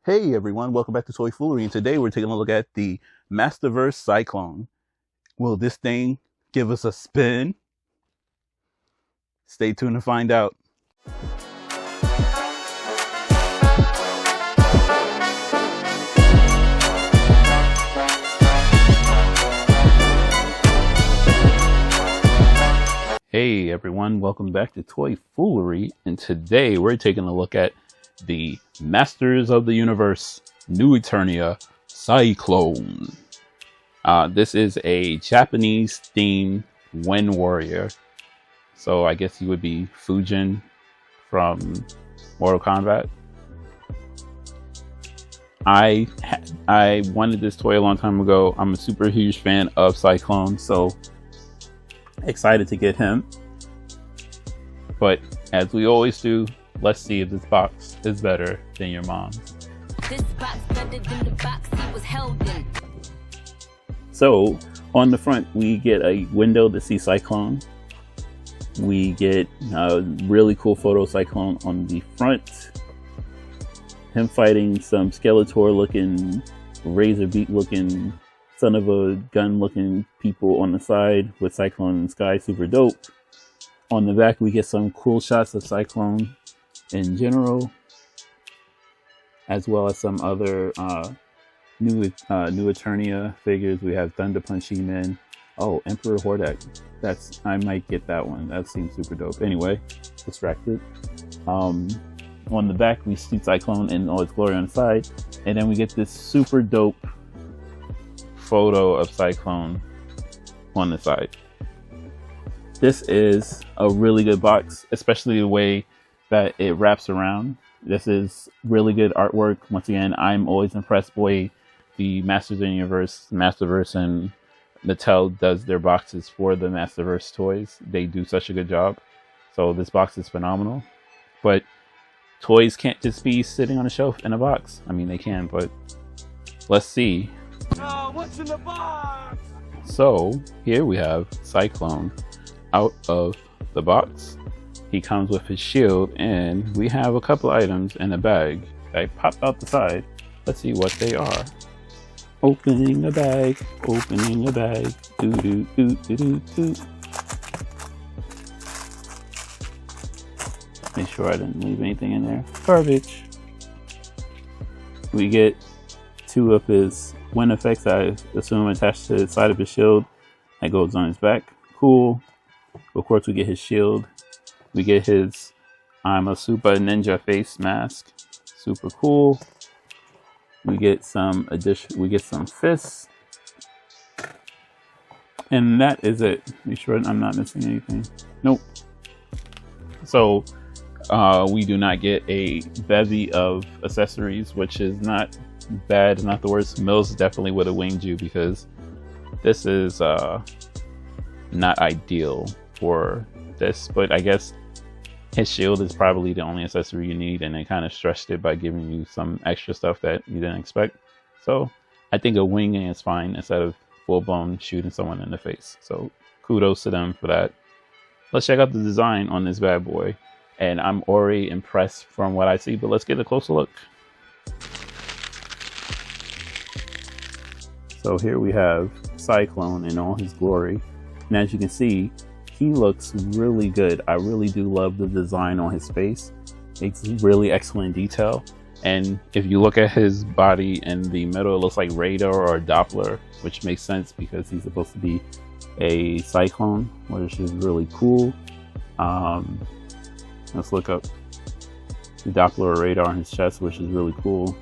Hey everyone, welcome back to Toy Foolery, and today we're taking a look at the Masterverse Sy Klone. Will this thing give us a spin? Stay tuned to find out. Hey everyone, welcome back to Toy Foolery, and today we're taking a look at the Masters of the Universe New Eternia Sy Klone. This is a Japanese themed Wind Warrior. So I guess he would be Fujin from Mortal Kombat. I wanted this toy a long time ago. I'm a super huge fan of Sy Klone, so excited to get him. But as we always do, let's see if this box is better than your mom's. This box better than the box he was held in. So on the front we get a window to see Sy Klone. We get a really cool photo of Sy Klone on the front. Him fighting some Skeletor looking, razor beak looking, son of a gun looking people on the side with Sy Klone in the sky, super dope. On the back we get some cool shots of Sy Klone in general, as well as some other new Eternia figures. We have Thunder Punch He-Man. Oh, Emperor Hordak. I might get that one. That seems super dope. Anyway, distracted. On the back we see Sy Klone in all its glory on the side, and then we get this super dope photo of Sy Klone on the side. This is a really good box, especially the way that it wraps around. This is really good artwork. Once again, I'm always impressed by the Masters of the Universe, Masterverse, and Mattel does their boxes for the Masterverse toys. They do such a good job. So this box is phenomenal. But toys can't just be sitting on a shelf in a box. I mean, they can, but let's see. Oh, what's in the box? So here we have Sy Klone out of the box. He comes with his shield, and we have a couple items in a bag that pop out the side. Let's see what they are. Opening the bag, opening the bag. Doo doo doo doo doo doo. Make sure I didn't leave anything in there. Garbage. We get two of his wind effects, I assume attached to the side of his shield that goes on his back. Cool. Of course, we get his shield. We get his I'm a Super Ninja face mask. Super cool. We get some fists. And that is it. Make sure I'm not missing anything. Nope. So we do not get a bevy of accessories, which is not bad, not the worst. Mills definitely would have winged you, because this is not ideal for this, but I guess his shield is probably the only accessory you need, and they kind of stressed it by giving you some extra stuff that you didn't expect. So I think a winging is fine instead of full-blown shooting someone in the face. So kudos to them for that. Let's check out the design on this bad boy, and I'm already impressed from what I see, but let's get a closer look. So here we have Sy Klone in all his glory, and as you can see, he looks really good. I really do love the design on his face. It's really excellent detail. And if you look at his body in the middle, it looks like radar or Doppler, which makes sense because he's supposed to be a Sy Klone, which is really cool. Let's look up the Doppler or radar on his chest, which is really cool.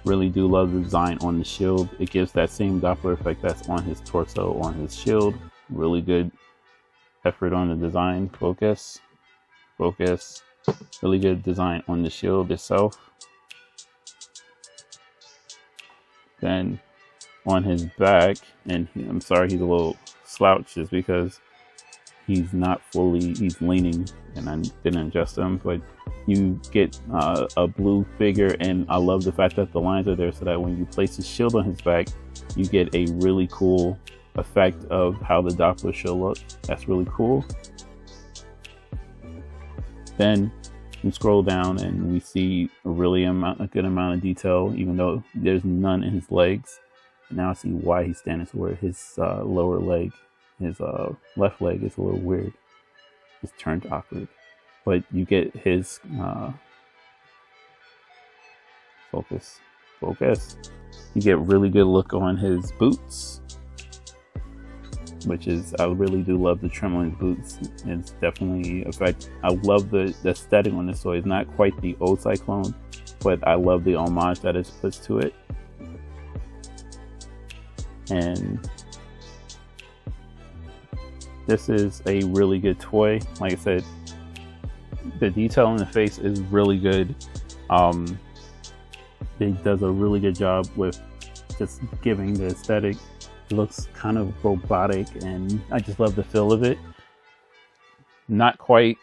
Really do love the design on the shield. It gives that same Doppler effect that's on his torso, on his shield. Really good effort on the design. Focus. Really good design on the shield itself. Then on his back, and I'm sorry he's a little slouched just because he's leaning, and I didn't adjust him, but you get a blue figure, and I love the fact that the lines are there so that when you place his shield on his back, you get a really cool effect of how the Doppler should look. That's really cool. Then We scroll down and we see a good amount of detail, even though there's none in his legs. Now I see why he's standing toward his lower leg. His left leg is a little weird. It's turned awkward. But you get his focus. You get really good look on his boots, which is, I really do love the trim on his boots. It's definitely effect. I love the aesthetic on this toy. It's not quite the old Sy Klone, but I love the homage that it puts to it. And this is a really good toy. Like I said, the detail in the face is really good. It does a really good job with just giving the aesthetic. It looks kind of robotic, and I just love the feel of it. Not quite,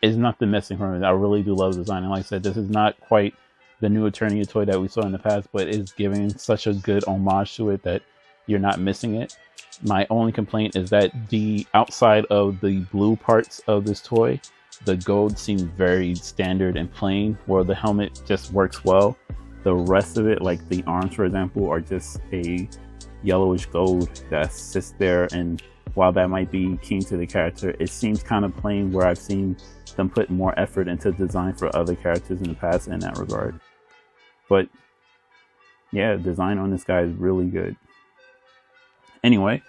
it's nothing missing from it. I really do love the design. And like I said, this is not quite the new Eternia toy that we saw in the past, but it's giving such a good homage to it that you're not missing it. My only complaint is that the outside of the blue parts of this toy, the gold seems very standard and plain, where the helmet just works well. The rest of it, like the arms, for example, are just a yellowish gold that sits there, and while that might be key to the character, it seems kind of plain, where I've seen them put more effort into design for other characters in the past in that regard. But yeah, design on this guy is really good. Anyway,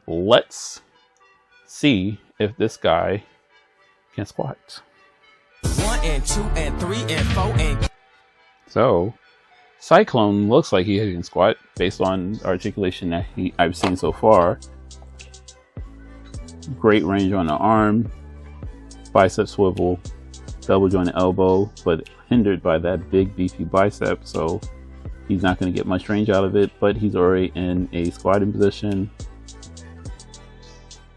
let's see if this guy can squat. 1 and 2 and 3 and 4 and... So Sy Klone looks like he can squat based on articulation that I've seen so far. Great range on the arm, bicep swivel, double jointed elbow, but hindered by that big beefy bicep, so he's not going to get much range out of it, but he's already in a squatting position.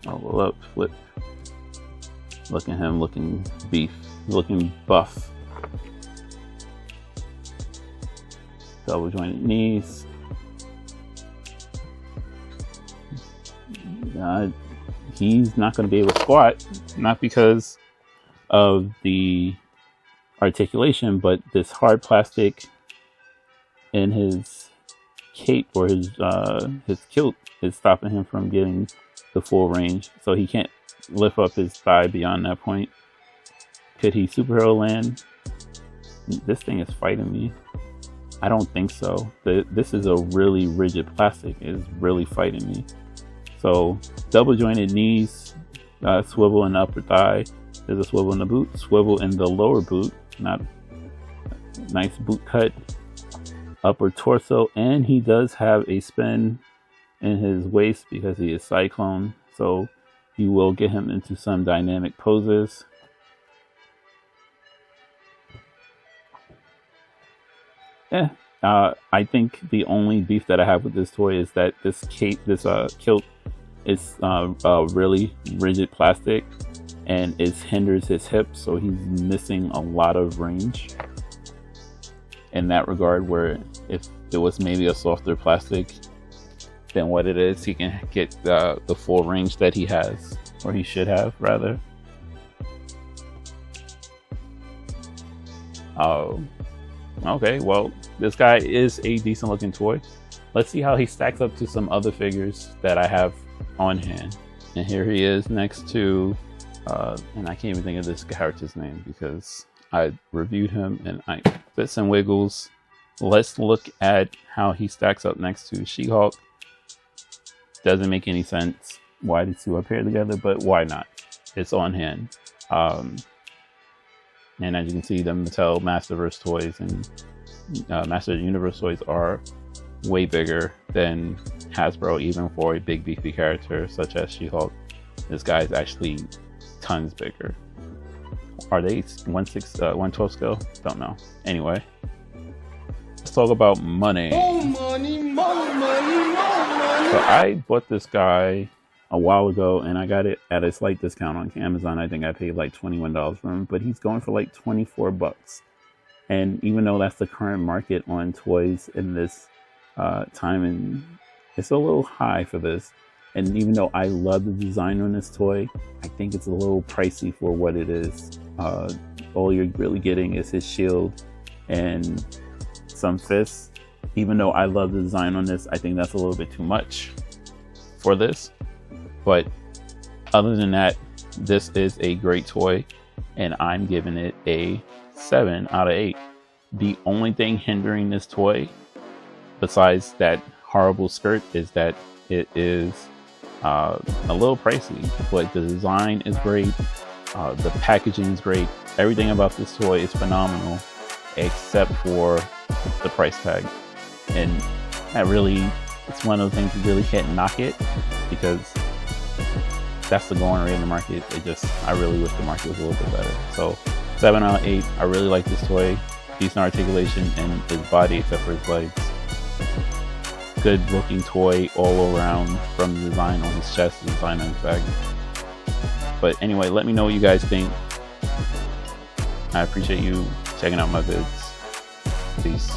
Elbow up, flip. Look at him looking looking buff. Double jointed knees. He's not going to be able to squat, not because of the articulation, but this hard plastic in his cape, or his kilt, is stopping him from getting the full range, so he can't lift up his thigh beyond that point. Could he superhero land? This thing is fighting me. I don't think so. This is a really rigid plastic. It's really fighting me. So double jointed knees, swivel in the upper thigh. There's a swivel in the boot, swivel in the lower boot. Not nice boot cut, upper torso, and he does have a spin in his waist because he is Sy Klone. So you will get him into some dynamic poses. Yeah, I think the only beef that I have with this toy is that this kilt is really rigid plastic, and it hinders his hips, so he's missing a lot of range in that regard, where if it was maybe a softer plastic than what it is, he can get the full range that he has, or he should have rather. Okay, well, this guy is a decent looking toy. Let's see how he stacks up to some other figures that I have on hand. And here he is next to, and I can't even think of this character's name because I reviewed him and I bits and wiggles. Let's look at how he stacks up next to She-Hulk. Doesn't make any sense why these two are paired together, but why not? It's on hand. And as you can see, the Mattel Masterverse toys and Master Universe toys are way bigger than Hasbro, even for a big beefy character such as She-Hulk. This guy is actually tons bigger. Are they 112 scale? Don't know. Anyway, let's talk about money. More money, more money, more money. So I bought this guy a while ago, and I got it at a slight discount on Amazon. I think I paid like $21 for him, but he's going for like 24 bucks. And even though that's the current market on toys in this time, and it's a little high for this, And even though I love the design on this toy, I think it's a little pricey for what it is. All you're really getting is his shield and some fists. Even though I love the design on this, I think that's a little bit too much for this. But other than that, this is a great toy, and I'm giving it a 7 out of 8. The only thing hindering this toy, besides that horrible skirt, is that it is a little pricey. But the design is great, the packaging is great, everything about this toy is phenomenal, except for the price tag. And that really, it's one of the things you really can't knock it, because that's the going rate in the market. I really wish the market was a little bit better. So 7 out of 8. I really like this toy. Decent articulation in his body except for his legs. Good looking toy all around, from the design on his chest to the design on his back. But anyway, let me know what you guys think. I appreciate you checking out my vids. Peace.